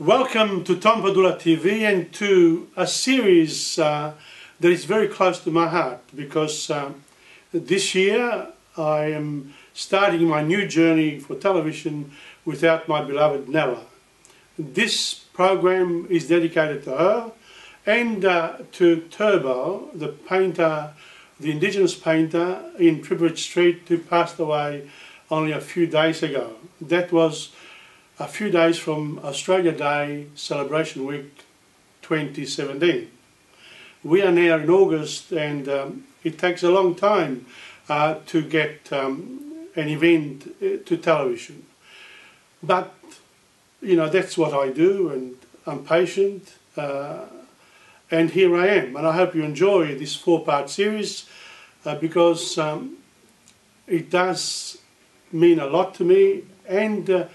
Welcome to TomPadulaTV and to a series that is very close to my heart because this year I am starting my new journey for television without my beloved Nella. This program is dedicated to her and to Turbo, the painter, the indigenous painter in Tribridge Street who passed away only a few days ago. That was a few days from Australia Day Celebration Week 2017. We are now in August and it takes a long time to get an event to television. But, you know, that's what I do and I'm patient and here I am. And I hope you enjoy this four-part series because it does mean a lot to me and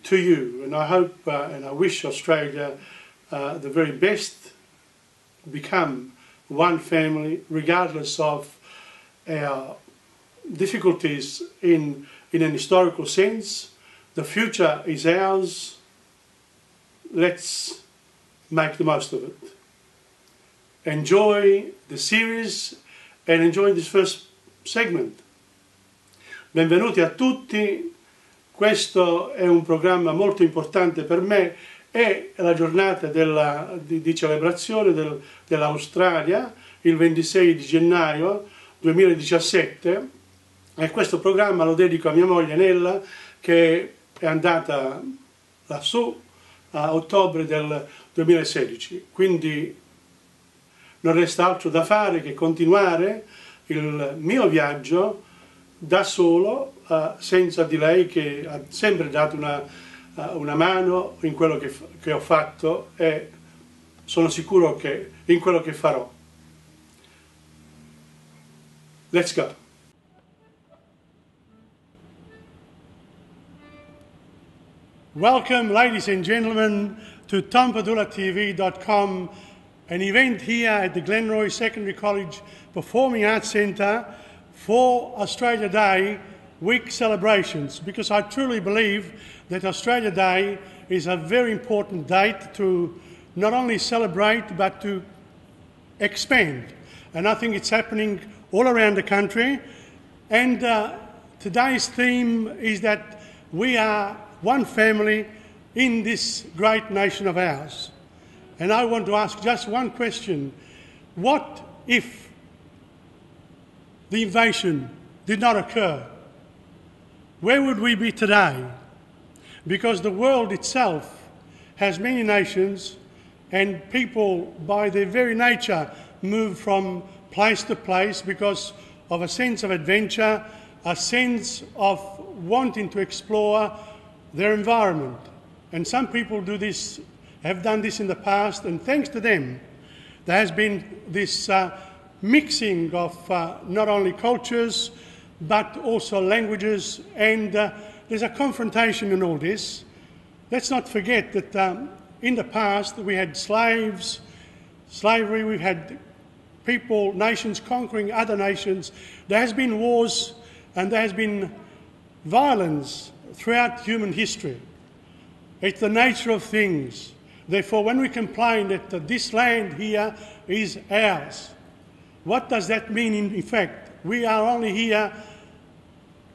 to you, and I hope and I wish Australia the very best, become one family regardless of our difficulties in an historical sense. The future is ours. Let's make the most of it. Enjoy the series and enjoy this first segment. Benvenuti a tutti. Questo è un programma molto importante per me, è la giornata di celebrazione dell'Australia, il 26 di gennaio 2017, e questo programma lo dedico a mia moglie Nella che è andata lassù a ottobre del 2016, quindi non resta altro da fare che continuare il mio viaggio da solo, senza di lei che ha sempre dato una mano in quello che ho fatto e sono sicuro che in quello che farò. Let's go! Welcome, ladies and gentlemen, to TomPadulaTV.com, an event here at the Glenroy Secondary College Performing Arts Centre for Australia Day week celebrations, because I truly believe that Australia Day is a very important date to not only celebrate but to expand, and I think it's happening all around the country. And today's theme is that we are one family in this great nation of ours. And I want to ask just one question: what if the invasion did not occur? Where would we be today? Because the world itself has many nations and people by their very nature move from place to place because of a sense of adventure, a sense of wanting to explore their environment. And some people do this, have done this in the past, and thanks to them there has been this mixing of not only cultures but also languages, and there's a confrontation in all this. Let's not forget that in the past we had slavery, we've had people, nations conquering other nations. There has been wars and there has been violence throughout human history. It's the nature of things. Therefore, when we complain that this land here is ours, what does that mean in effect? We are only here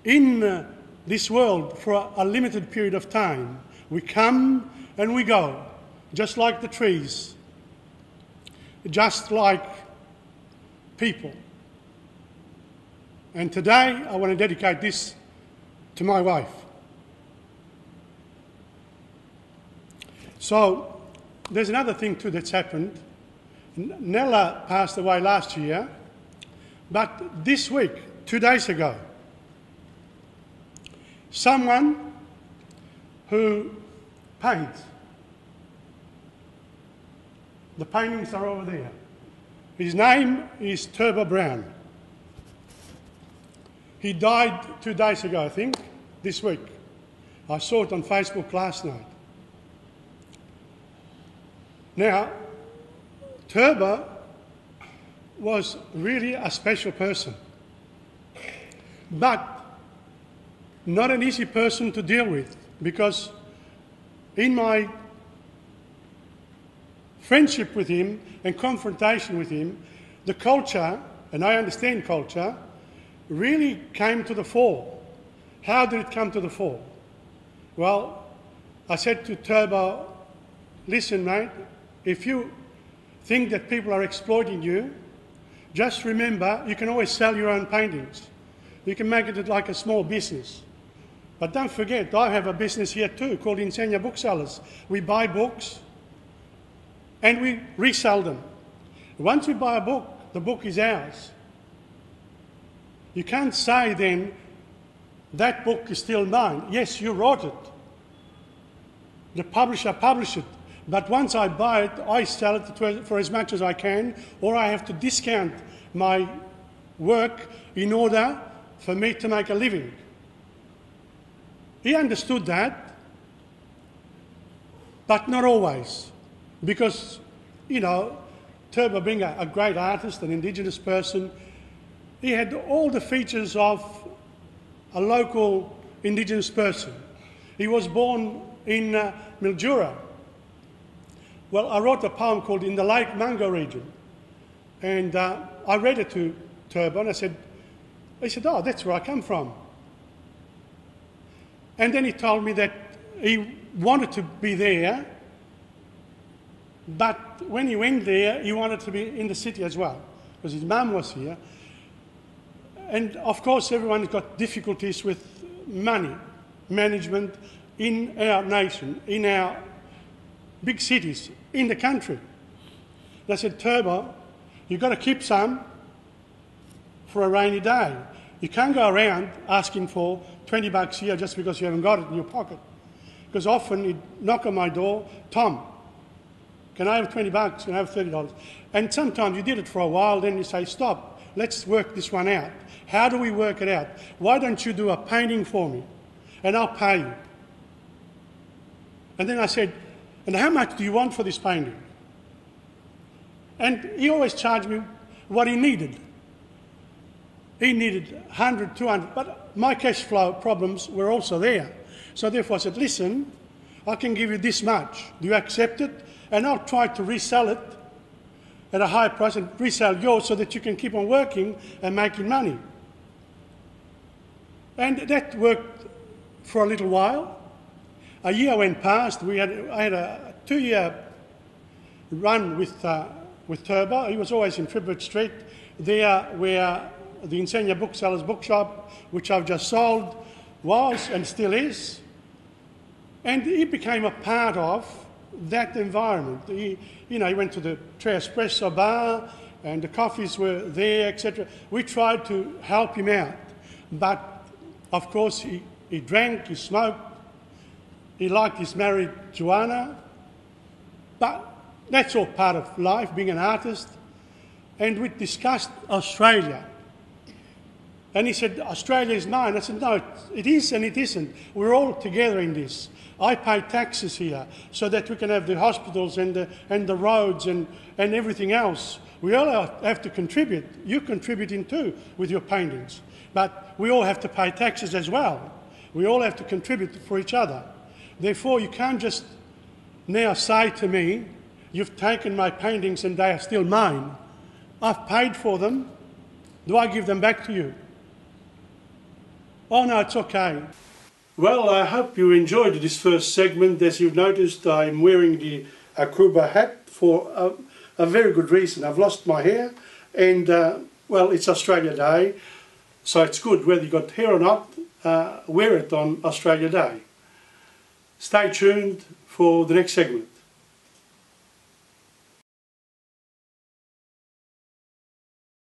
in this world for a limited period of time. We come and we go, just like the trees, just like people. And today I want to dedicate this to my wife. So there's another thing too that's happened. Nella passed away last year, but this week, 2 days ago, someone who paints, the paintings are over there. His name is Turbo Brown. He died 2 days ago, I think, this week. I saw it on Facebook last night. Now, Turbo was really a special person, but not an easy person to deal with, because in my friendship with him and confrontation with him, the culture, and I understand culture, really came to the fore. How did it come to the fore? Well, I said to Turbo, listen mate, if you think that people are exploiting you, just remember you can always sell your own paintings. You can make it like a small business. But don't forget, I have a business here too called Insegna Booksellers. We buy books and we resell them. Once we buy a book, the book is ours. You can't say then, that book is still mine. Yes, you wrote it. The publisher published it. But once I buy it, I sell it for as much as I can, or I have to discount my work in order for me to make a living. He understood that, but not always. Because, you know, Turbo being a great artist, an Indigenous person, he had all the features of a local Indigenous person. He was born in Mildura. Well, I wrote a poem called In the Lake Mungo region, and I read it to Turbo, and he said, oh, that's where I come from. And then he told me that he wanted to be there, but when he went there, he wanted to be in the city as well, because his mum was here. And of course, everyone's got difficulties with money management in our nation, in our big cities, in the country. They said, Turbo, you've got to keep some for a rainy day. You can't go around asking for $20 here just because you haven't got it in your pocket. Because often he'd knock on my door, Tom, can I have $20? Can I have $30? And sometimes you did it for a while, then you say, stop, let's work this one out. How do we work it out? Why don't you do a painting for me and I'll pay you? And then I said, and how much do you want for this painting? And he always charged me what he needed. He needed 100, 200, but my cash flow problems were also there. So therefore I said, listen, I can give you this much. Do you accept it? And I'll try to resell it at a higher price and resell yours so that you can keep on working and making money. And that worked for a little while. A year went past. I had a 2-year run with Turbo. He was always in Tribute Street, there where the Insegna Booksellers bookshop, which I've just sold, was and still is. And he became a part of that environment. He went to the Tre Espresso bar and the coffees were there, etc. We tried to help him out. But, of course, he drank, he smoked, he liked his married Joanna. But that's all part of life, being an artist. And we discussed Australia. And he said, Australia is mine. I said, no, it is and it isn't. We're all together in this. I pay taxes here so that we can have the hospitals and the roads and everything else. We all have to contribute. You're contributing too with your paintings. But we all have to pay taxes as well. We all have to contribute for each other. Therefore, you can't just now say to me, you've taken my paintings and they are still mine. I've paid for them. Do I give them back to you? Oh no, it's okay. Well, I hope you enjoyed this first segment. As you've noticed, I'm wearing the Akuba hat for a very good reason. I've lost my hair and, well, it's Australia Day, so it's good whether you've got hair or not, wear it on Australia Day. Stay tuned for the next segment.